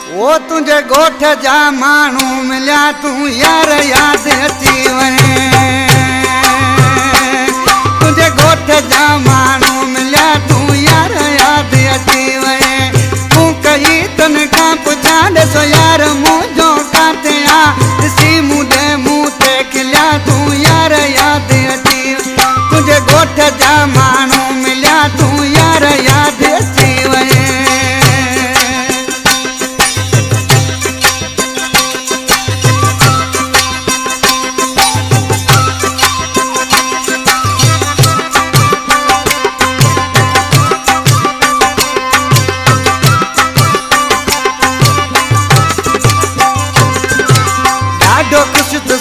वो तुझे गोठ जा मानू मिलिया तू यार याद अची वने तुझे गोठ जा मानू मिलिया तू यार याद अची वने तू कही तन का पुछा सो यार मुझो काते आ सी मुदे मुंह ते खिलिया तू यार याद अची तुझे गोठ जा मानू मिलिया तू यार याद अची वने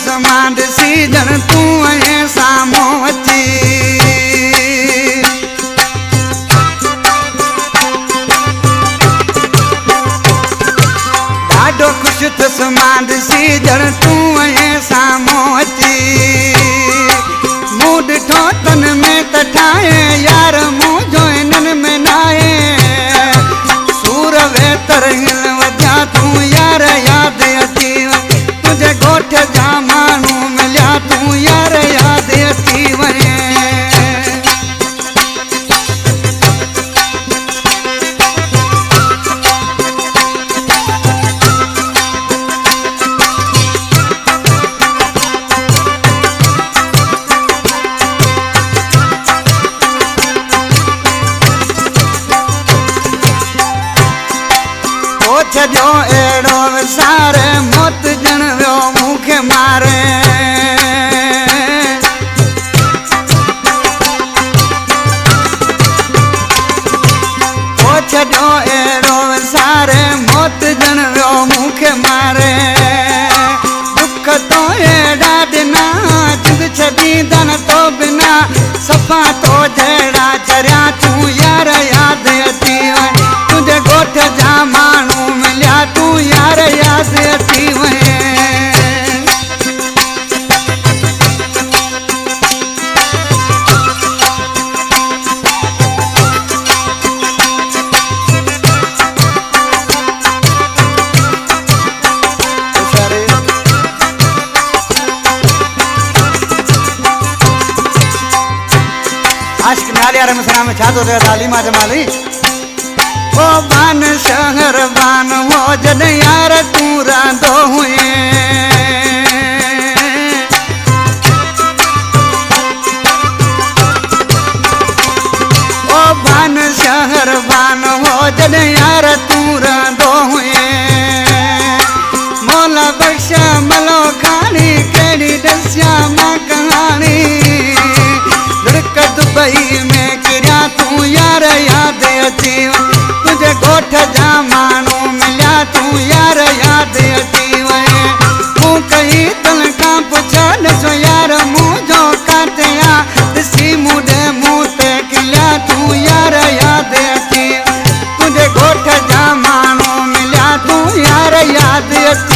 समांड सीजन तू है सामो अची ॾाढो ख़ुशि त समांड सीजन तू है सामो अची मूं ॾिठो तन में त ठाहे यार मुंहिंजो इन्हनि में नाहे सूर वेतर हिल वॼा तू यार यादि अची तुझे गोठ जा मानू मिलिया तू यार याद अची वने छो एड़ो विसारे मौत जन वियो मूंखे मारे छो एड़ो विसारे मौत जन वियो मूंखे मारे दुख तो एड़ा ॾिना जिद छॾींदा न तो बिना सफ़ा तो जहिड़ा चरिया तू यार याद अची तुझे गोठ जा मानू मिलिया तू यार याद अची वने आशिक नाले यार मसरा में छा तो दे तालीमा जमाली ओ बान शहर बान हो जद यार तू रांदो हुए ओ बान शहर बान हो जद यार तू रांदो हुए मौला बख्शा मलो खानी केड़ी दस्या मां कहानी लड़क दुबई में किरिया तू यार याद अची तुझे गोठ जा मानू मिलिया तू यार याद अची वने तू कही तन का पुछा सो यार मुंहिंजो काते आ ॾिसी मुंहिंजे मुंह ते खिलिया तू यार याद अची तुझे गोठ जा मानू मिलिया तू यार याद अची